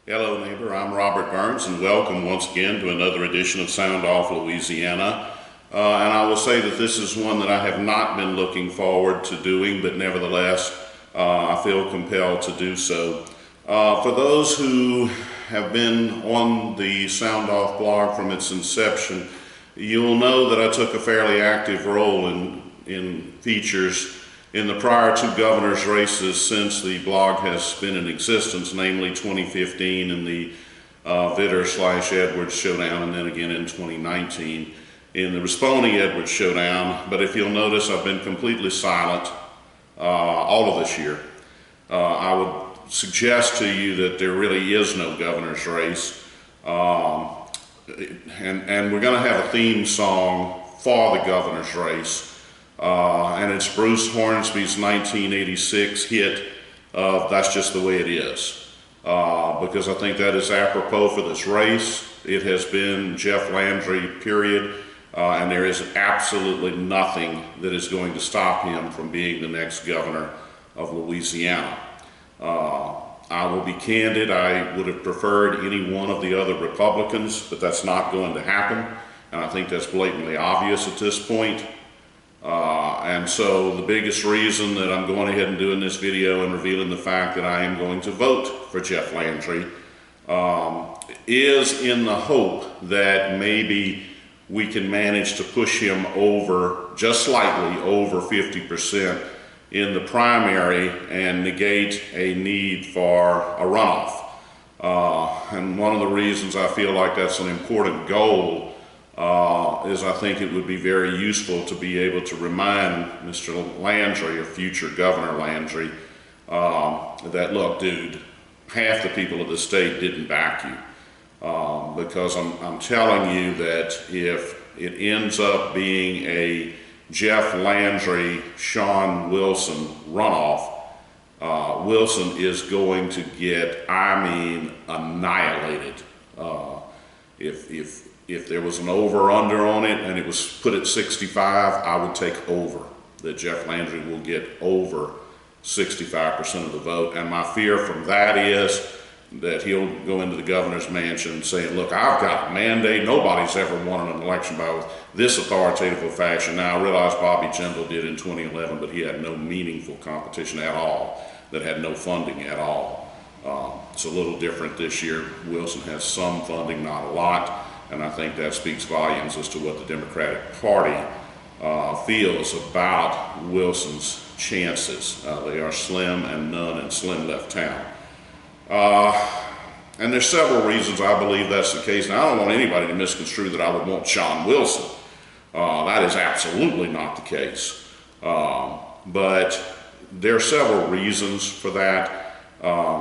Hello neighbor, I'm Robert Burns and welcome once again to another edition of Sound Off Louisiana. And I will say that this is one that I have not been looking forward to doing, but nevertheless I feel compelled to do so. For those who have been on the Sound Off blog from its inception, you'll know that I took a fairly active role in features in the prior two governor's races since the blog has been in existence, namely 2015 in the Vitter/Edwards showdown, and then again in 2019 in the Rispone-Edwards showdown. But if you'll notice, I've been completely silent all of this year. I would suggest to you that there really is no governor's race, and we're going to have a theme song for the governor's race. And it's Bruce Hornsby's 1986 hit of "That's Just the Way It Is," because I think that is apropos for this race. It has been Jeff Landry, period, and there is absolutely nothing that is going to stop him from being the next governor of Louisiana. I will be candid, I would have preferred any one of the other Republicans, but that's not going to happen, and I think that's blatantly obvious at this point. And so the biggest reason that I'm going ahead and doing this video and revealing the fact that I am going to vote for Jeff Landry is in the hope that maybe we can manage to push him over, just slightly over 50% in the primary and negate a need for a runoff. And one of the reasons I feel like that's an important goal is I think it would be very useful to be able to remind Mr. Landry, or future Governor Landry, that look, dude, half the people of the state didn't back you. Because I'm telling you that if it ends up being a Jeff Landry, Shawn Wilson runoff, Wilson is going to get, I mean, annihilated. If there was an over-under on it and it was put at 65, I would take over, that Jeff Landry will get over 65% of the vote. And my fear from that is that he'll go into the governor's mansion saying, look, I've got a mandate. Nobody's ever won an election by this authoritative a fashion. Now, I realize Bobby Jindal did in 2011, but he had no meaningful competition at all, that had no funding at all. It's a little different this year. Wilson has some funding, not a lot. And I think that speaks volumes as to what the Democratic Party feels about Wilson's chances. They are slim and none, and slim left town. And there's several reasons I believe that's the case. Now, I don't want anybody to misconstrue that I would want Shawn Wilson. That is absolutely not the case. But there are several reasons for that.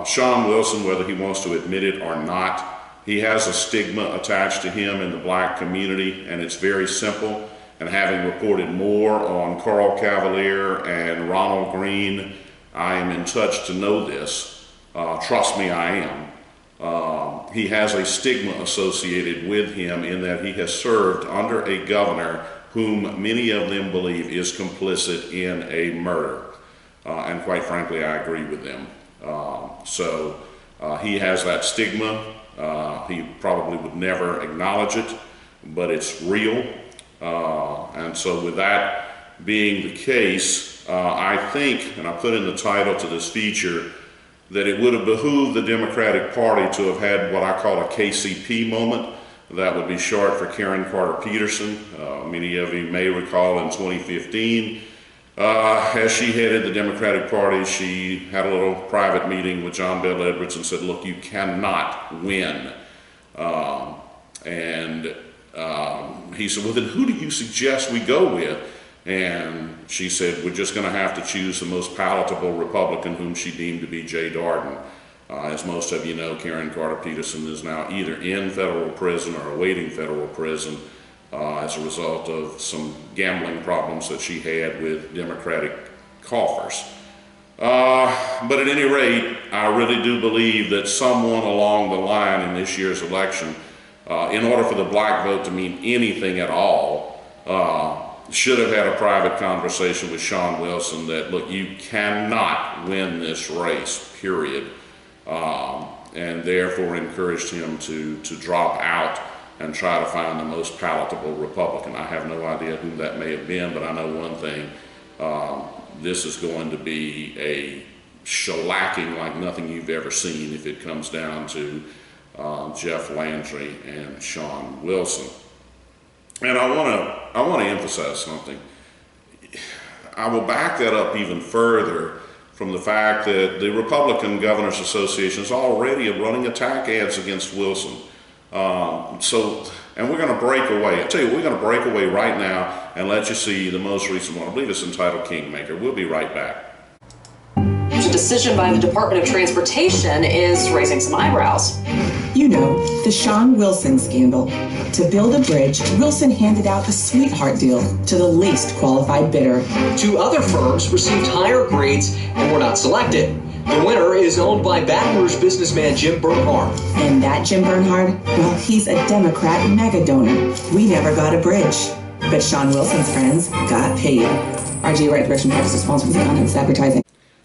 Shawn Wilson, whether he wants to admit it or not, he has a stigma attached to him in the black community, and it's very simple. And having reported more on Carl Cavalier and Ronald Green, I am in touch to know this. Trust me, I am. He has a stigma associated with him in that he has served under a governor whom many of them believe is complicit in a murder. And quite frankly, I agree with them. So he has that stigma. He probably would never acknowledge it, but it's real. And so with that being the case, I think, and I put in the title to this feature, that it would have behooved the Democratic Party to have had what I call a KCP moment. That would be short for Karen Carter Peterson. Many of you may recall in 2015, as she headed the Democratic Party, she had a little private meeting with John Bel Edwards and said, look, you cannot win. He said, well, then who do you suggest we go with? And she said, we're just going to have to choose the most palatable Republican, whom she deemed to be Jay Darden. As most of you know, Karen Carter Peterson is now either in federal prison or awaiting federal prison as a result of some gambling problems that she had with Democratic coffers. But at any rate, I really do believe that someone along the line in this year's election, in order for the black vote to mean anything at all, should have had a private conversation with Shawn Wilson that, look, you cannot win this race, period. and therefore encouraged him to drop out and try to find the most palatable Republican. I have no idea who that may have been, but I know one thing. This is going to be a shellacking like nothing you've ever seen if it comes down to Jeff Landry and Sean Wilson. And I want to emphasize something. I will back that up even further from the fact that the Republican Governors Association is already running attack ads against Wilson. And we're going to break away. I tell you, we're going to break away right now and let you see the most recent one. I believe it's entitled Kingmaker. We'll be right back. The decision by the Department of Transportation is raising some eyebrows. You know, the Sean Wilson scandal. To build a bridge, Wilson handed out a sweetheart deal to the least qualified bidder. 2 other firms received higher grades and were not selected. The winner is owned by Baton Rouge businessman Jim Bernhard. And that Jim Bernhard, well, he's a Democrat mega donor. We never got a bridge, but Sean Wilson's friends got paid. RG Right Direction Practice sponsors the content advertising.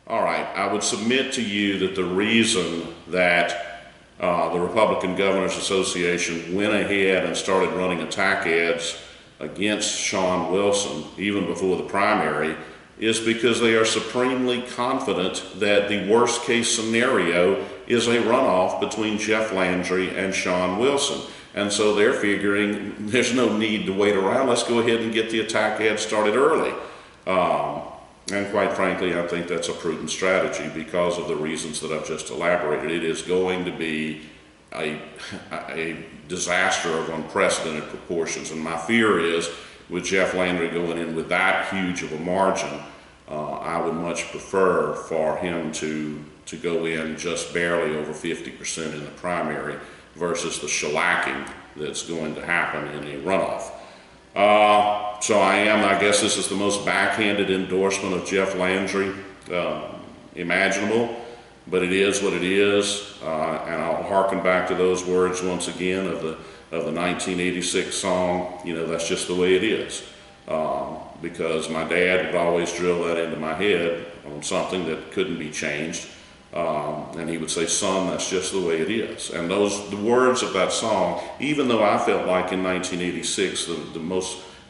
All right, I would submit to you that the reason that the Republican Governors Association went ahead and started running attack ads against Sean Wilson, even before the primary, is because they are supremely confident that the worst case scenario is a runoff between Jeff Landry and Sean Wilson. And so they're figuring there's no need to wait around. Let's go ahead and get the attack ad started early. And quite frankly, I think that's a prudent strategy because of the reasons that I've just elaborated. It is going to be a disaster of unprecedented proportions. And my fear is, with Jeff Landry going in with that huge of a margin, I would much prefer for him to go in just barely over 50% in the primary versus the shellacking that's going to happen in a runoff. So I guess this is the most backhanded endorsement of Jeff Landry imaginable, but it is what it is, and I'll hearken back to those words once again of the 1986 song, you know, that's just the way it is, because my dad would always drill that into my head on something that couldn't be changed, and he would say, son, that's just the way it is. And the words of that song, even though I felt like in 1986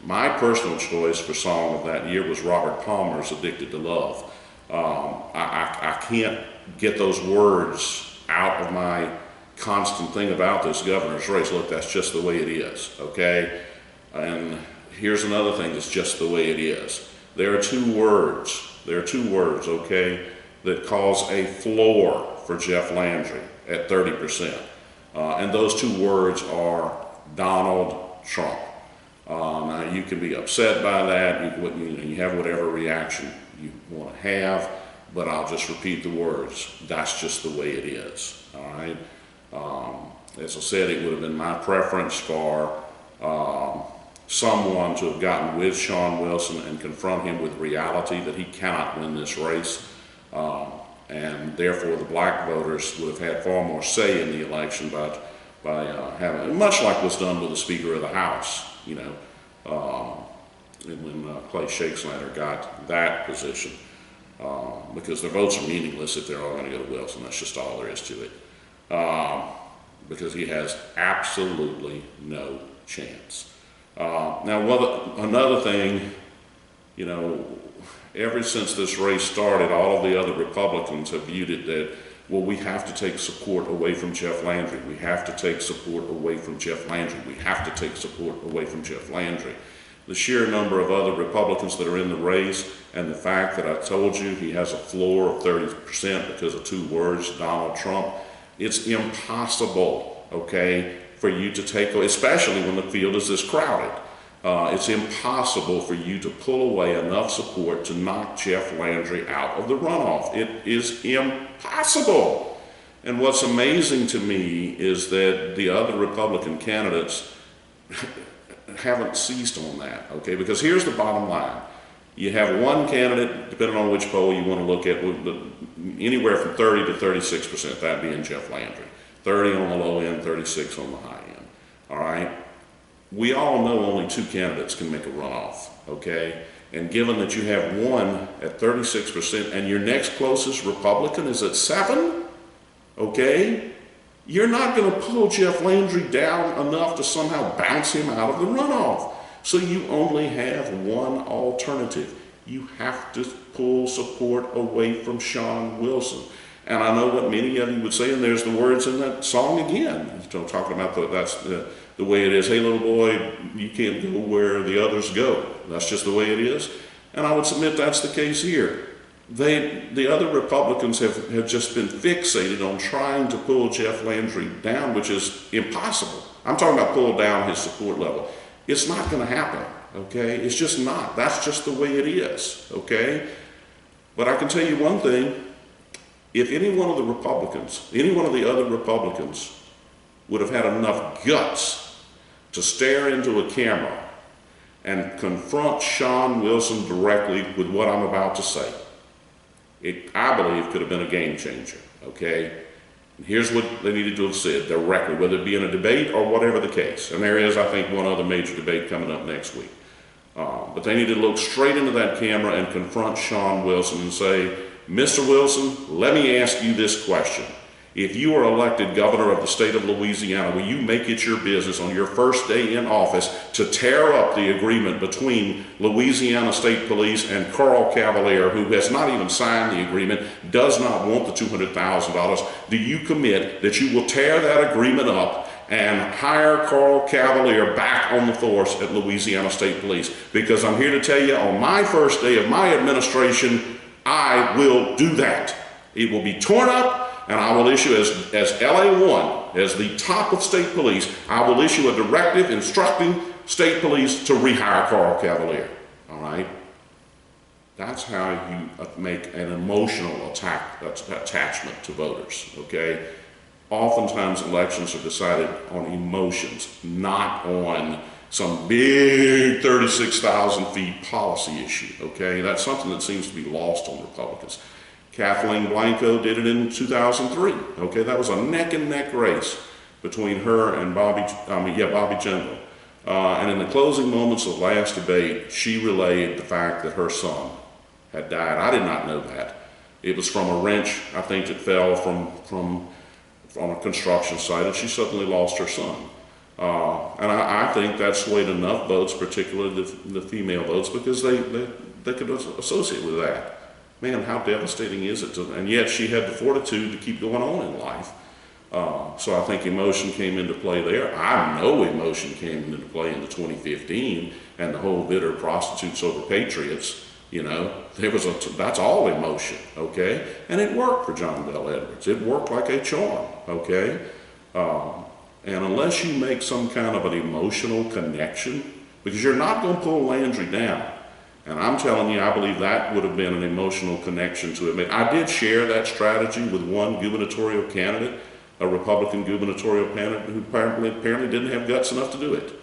my personal choice for song of that year was Robert Palmer's Addicted to Love. I can't get those words out of my constant thing about this governor's race. Look, that's just the way it is, okay? And here's another thing that's just the way it is. There are 2 words, okay, that cause a floor for Jeff Landry at 30%. And those 2 words are Donald Trump. Now you can be upset by that, you have whatever reaction you want to have, but I'll just repeat the words. That's just the way it is, all right? As I said, it would have been my preference for someone to have gotten with Sean Wilson and confront him with reality that he cannot win this race, and therefore the black voters would have had far more say in the election by having, much like was done with the Speaker of the House, you know, when Clay Shakespeare got that position, because their votes are meaningless if they're all going to go to Wilson. That's just all there is to it, because he has absolutely no chance. Now, another thing, you know, ever since this race started, all of the other Republicans have viewed it that, well, we have to take support away from Jeff Landry. We have to take support away from Jeff Landry. We have to take support away from Jeff Landry. The sheer number of other Republicans that are in the race and the fact that I told you he has a floor of 30% because of 2 words, Donald Trump, it's impossible, okay, for you to take, especially when the field is this crowded. It's impossible for you to pull away enough support to knock Jeff Landry out of the runoff. It is impossible. And what's amazing to me is that the other Republican candidates haven't seized on that, okay? Because here's the bottom line. You have one candidate, depending on which poll you want to look at, anywhere from 30 to 36%, that being Jeff Landry. 30 on the low end, 36 on the high end, all right? We all know only 2 candidates can make a runoff, okay? And given that you have one at 36% and your next closest Republican is at 7, okay? You're not going to pull Jeff Landry down enough to somehow bounce him out of the runoff. So you only have one alternative. You have to pull support away from Sean Wilson. And I know what many of you would say, and there's the words in that song again. Talking about that's the way it is. Hey, little boy, you can't go where the others go. That's just the way it is. And I would submit that's the case here. The other Republicans have just been fixated on trying to pull Jeff Landry down, which is impossible. I'm talking about pull down his support level. It's not going to happen, okay? It's just not. That's just the way it is, okay? But I can tell you one thing. If any one of the Republicans, any one of the other Republicans would have had enough guts to stare into a camera and confront Sean Wilson directly with what I'm about to say, it, I believe, could have been a game changer, okay? And here's what they needed to have said directly, whether it be in a debate or whatever the case. And there is, I think, one other major debate coming up next week. But they needed to look straight into that camera and confront Sean Wilson and say, Mr. Wilson, let me ask you this question. If you are elected governor of the state of Louisiana, will you make it your business on your first day in office to tear up the agreement between Louisiana State Police and Carl Cavalier, who has not even signed the agreement, does not want the $200,000? Do you commit that you will tear that agreement up and hire Carl Cavalier back on the force at Louisiana State Police? Because I'm here to tell you, on my first day of my administration, I will do that. It will be torn up, and I will issue, as LA1, as the top of state police, I will issue a directive instructing state police to rehire Carl Cavalier. All right? That's how you make an emotional attachment to voters, okay? Oftentimes elections are decided on emotions, not on some big 36,000 feet policy issue, okay? That's something that seems to be lost on Republicans. Kathleen Blanco did it in 2003, okay? That was a neck-and-neck race between her and Bobby Jindal. And in the closing moments of the last debate, she relayed the fact that her son had died. I did not know that. It was from a wrench, I think, that fell from on a construction site, and she suddenly lost her son. And I think that swayed enough votes, particularly the female votes, because they could associate with that. Man, how devastating is it? And yet she had the fortitude to keep going on in life. So I think emotion came into play there. I know emotion came into play in the 2015 and the whole bitter prostitutes over patriots. You know, that's all emotion, okay? And it worked for John Bel Edwards. It worked like a charm, okay? And unless you make some kind of an emotional connection, because you're not going to pull Landry down. And I'm telling you, I believe that would have been an emotional connection to it. I did share that strategy with one gubernatorial candidate, a Republican gubernatorial candidate who apparently didn't have guts enough to do it.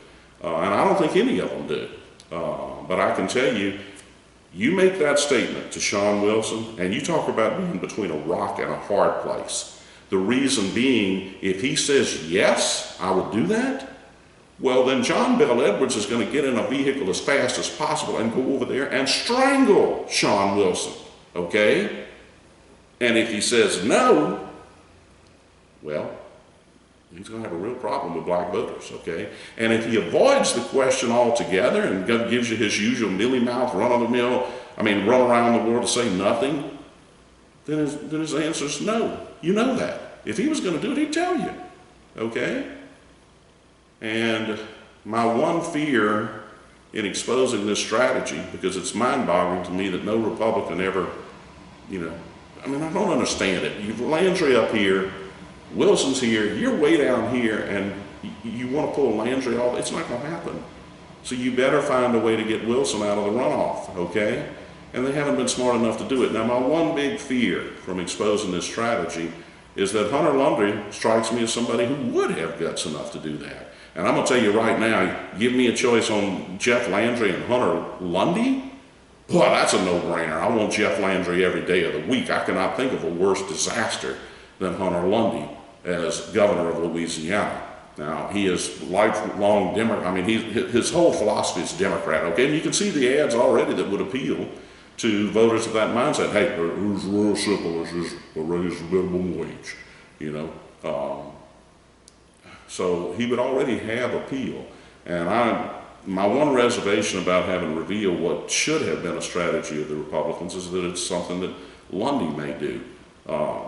And I don't think any of them do. But I can tell you, you make that statement to Sean Wilson, and you talk about being between a rock and a hard place. The reason being, if he says, yes, I will do that, well, then John Bel Edwards is going to get in a vehicle as fast as possible and go over there and strangle Sean Wilson, okay? And if he says no, well, he's going to have a real problem with black voters, okay? And if he avoids the question altogether and gives you his usual mealy-mouth, run around the world to say nothing, then his answer is no. You know that. If he was going to do it, he'd tell you, okay? And my one fear in exposing this strategy, because it's mind-boggling to me that no Republican ever, I don't understand it. You've Landry up here, Wilson's here, you're way down here, and you want to pull Landry off. It's not going to happen. So you better find a way to get Wilson out of the runoff, okay? And they haven't been smart enough to do it. Now, my one big fear from exposing this strategy is that Hunter Landry strikes me as somebody who would have guts enough to do that. And I'm going to tell you right now, give me a choice on Jeff Landry and Hunter Lundy? Boy, that's a no-brainer. I want Jeff Landry every day of the week. I cannot think of a worse disaster than Hunter Lundy as governor of Louisiana. Now, he is lifelong Democrat. His whole philosophy is Democrat, okay? And you can see the ads already that would appeal to voters of that mindset. Hey, it's real simple. It's just a raise the minimum wage, So he would already have appeal. And my one reservation about having revealed what should have been a strategy of the Republicans is that it's something that Lundy may do.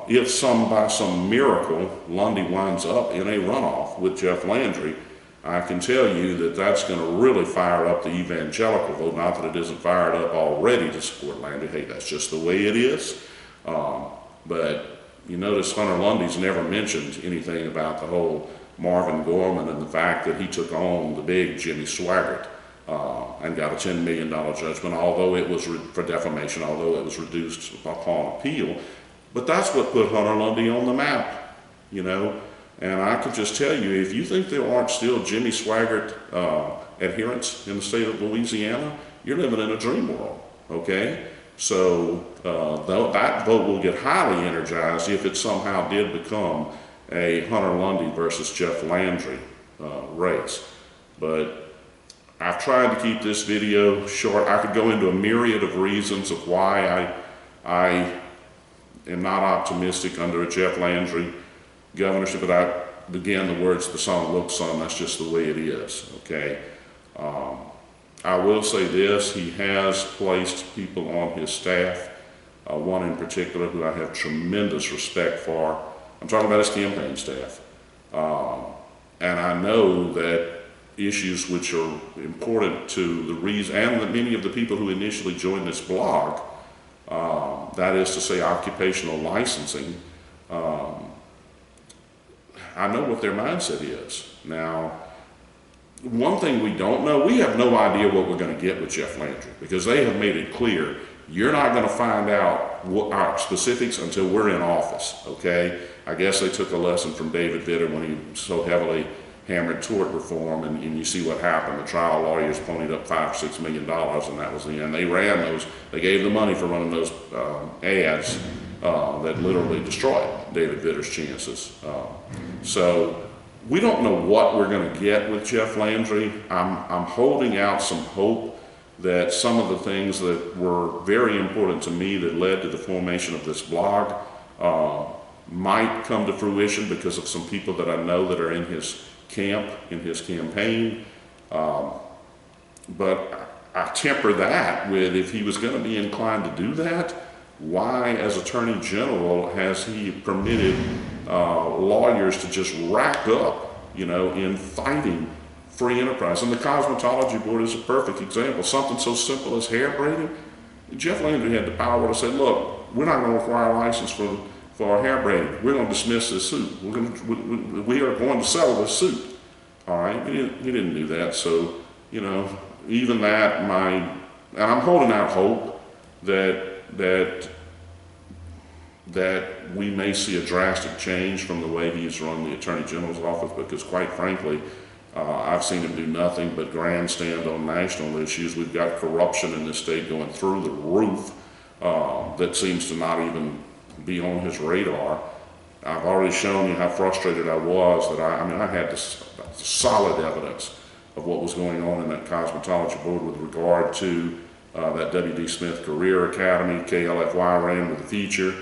If by some miracle Lundy winds up in a runoff with Jeff Landry, I can tell you that that's going to really fire up the evangelical vote. Not that it isn't fired up already to support Landry. Hey, that's just the way it is. But you notice Hunter Lundy's never mentioned anything about the whole Marvin Gorman and the fact that he took on the big Jimmy Swaggart and got a $10 million judgment, although it was for defamation, although it was reduced upon appeal. But that's what put Hunter Lundy on the map, you know. And I can just tell you, if you think there aren't still Jimmy Swaggart adherents in the state of Louisiana, you're living in a dream world, okay? So that vote will get highly energized if it somehow did become a Hunter Lundy versus Jeff Landry race. But I've tried to keep this video short. I could go into a myriad of reasons of why I am not optimistic under a Jeff Landry governorship, but again, the words of the song, "Look, son, that's just the way it is," okay? I will say this, he has placed people on his staff, one in particular who I have tremendous respect for. I'm talking about his campaign staff. And I know that issues which are important to the reason, and many of the people who initially joined this blog, that is to say occupational licensing, I know what their mindset is. Now, one thing we don't know, we have no idea what we're going to get with Jeff Landry, because they have made it clear, you're not going to find out what our specifics until we're in office, okay? I guess they took a lesson from David Vitter when he so heavily hammered tort reform, and you see what happened. The trial lawyers ponied up $5 or $6 million, and that was the end. They ran those, they gave the money for running those ads that literally destroyed David Vitter's chances. So we don't know what we're going to get with Jeff Landry. I'm holding out some hope that some of the things that were very important to me that led to the formation of this blog might come to fruition because of some people that I know that are in his camp, in his campaign. But I temper that with, if he was going to be inclined to do that, why, as Attorney General, has he permitted lawyers to just rack up, you know, in fighting free enterprise? And the Cosmetology Board is a perfect example. Something so simple as hair braiding. Jeff Landry had the power to say, look, we're not going to require a license for our hair braiding. We're going to dismiss this suit. We are going to settle this suit. All right, he didn't do that. So, you know, even that, and I'm holding out hope that we may see a drastic change from the way he's run the Attorney General's office, because quite frankly, I've seen him do nothing but grandstand on national issues. We've got corruption in this state going through the roof that seems to not even be on his radar. I've already shown you how frustrated I was that I had this solid evidence of what was going on in that Cosmetology Board with regard to that W.D. Smith Career Academy. KLFY ran with a feature.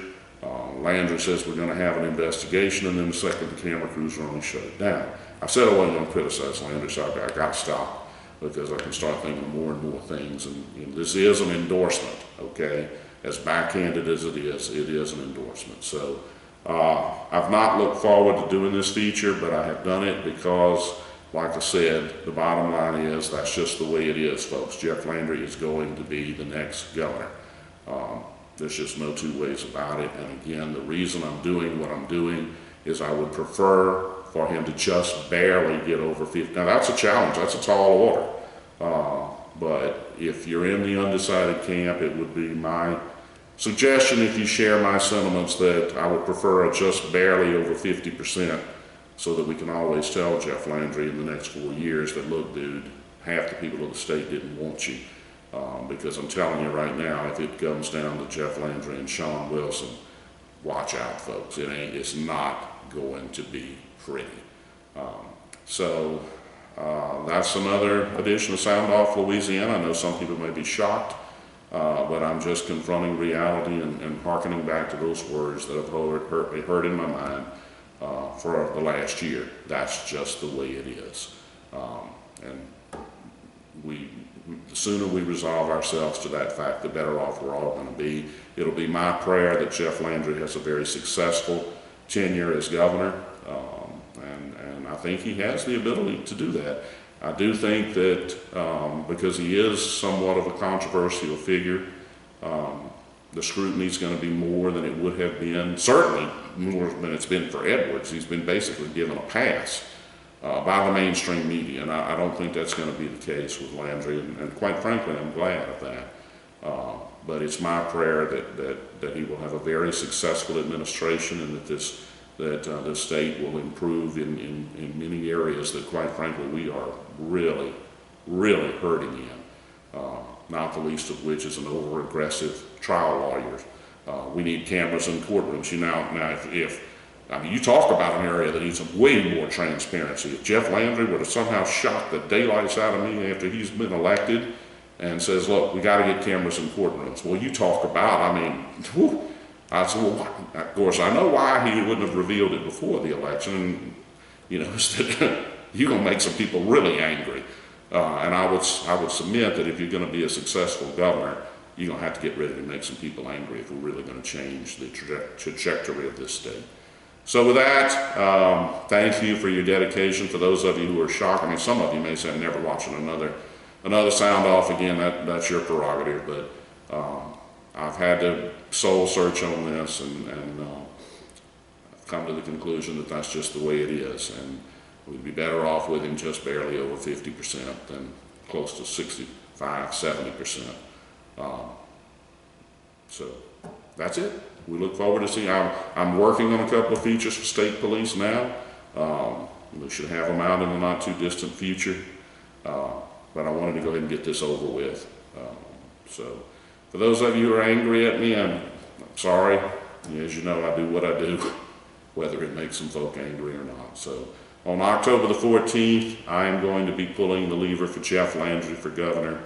Landry says we're going to have an investigation, and then the second the camera crews run, he shut it down. I said I wasn't going to criticize Landry, so I got to stop, because I can start thinking of more and more things. And this is an endorsement, okay? As backhanded as it is an endorsement. So I've not looked forward to doing this feature, but I have done it because, like I said, the bottom line is that's just the way it is, folks. Jeff Landry is going to be the next governor. There's just no two ways about it. And again, the reason I'm doing what I'm doing is I would prefer for him to just barely get over 50. Now that's a challenge, that's a tall order. But if you're in the undecided camp, it would be my suggestion, if you share my sentiments, that I would prefer a just barely over 50%, so that we can always tell Jeff Landry in the next 4 years that, look, dude, half the people of the state didn't want you. Because I'm telling you right now, if it comes down to Jeff Landry and Sean Wilson, watch out, folks. It's not going to be pretty. So that's another edition of Sound Off Louisiana. I know some people may be shocked, but I'm just confronting reality and hearkening back to those words that have heard in my mind for the last year. That's just the way it is. And the sooner we resolve ourselves to that fact, the better off we're all going to be. It'll be my prayer that Jeff Landry has a very successful tenure as governor, and I think he has the ability to do that. I do think that because he is somewhat of a controversial figure, the scrutiny is going to be more than it would have been, certainly more than it's been for Edwards. He's been basically given a pass by the mainstream media, and I don't think that's going to be the case with Landry, and quite frankly, I'm glad of that. But it's my prayer that he will have a very successful administration, and that this state will improve in many areas that, quite frankly, we are really, really hurting in. Not the least of which is an over-aggressive trial lawyer. We need cameras in courtrooms. I mean, you talk about an area that needs way more transparency. If Jeff Landry would have somehow shot the daylights out of me after he's been elected and says, look, we got to get cameras in courtrooms. Well, you talk about, I mean, whew. I said, well, of course, I know why he wouldn't have revealed it before the election. You know, you're going to make some people really angry. And I would submit that if you're going to be a successful governor, you're going to have to get ready to make some people angry if we're really going to change the trajectory of this state. So with that, thank you for your dedication. For those of you who are shocked, I mean, some of you may say, I'm never watching another sound off again. That's your prerogative, but I've had to soul search on this, and I've come to the conclusion that that's just the way it is, and we'd be better off with him just barely over 50% than close to 65, 70%. So that's it. We look forward to seeing. I'm working on a couple of features for state police now. We should have them out in the not too distant future, but I wanted to go ahead and get this over with. So for those of you who are angry at me, I'm sorry. As you know, I do what I do, whether it makes some folk angry or not. So on October the 14th, I am going to be pulling the lever for Jeff Landry for governor.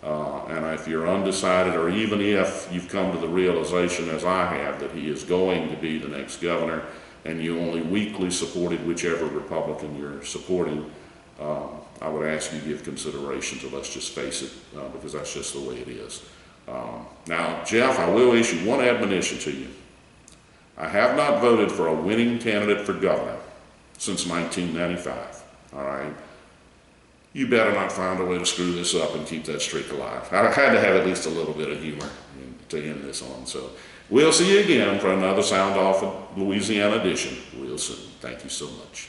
And if you're undecided, or even if you've come to the realization, as I have, that he is going to be the next governor, and you only weakly supported whichever Republican you're supporting, I would ask you to give consideration to let's just face it, because that's just the way it is. Now, Jeff, I will issue one admonition to you. I have not voted for a winning candidate for governor since 1995, all right? You better not find a way to screw this up and keep that streak alive. I had to have at least a little bit of humor to end this on. So we'll see you again for another Sound Off of Louisiana edition real soon. Thank you so much.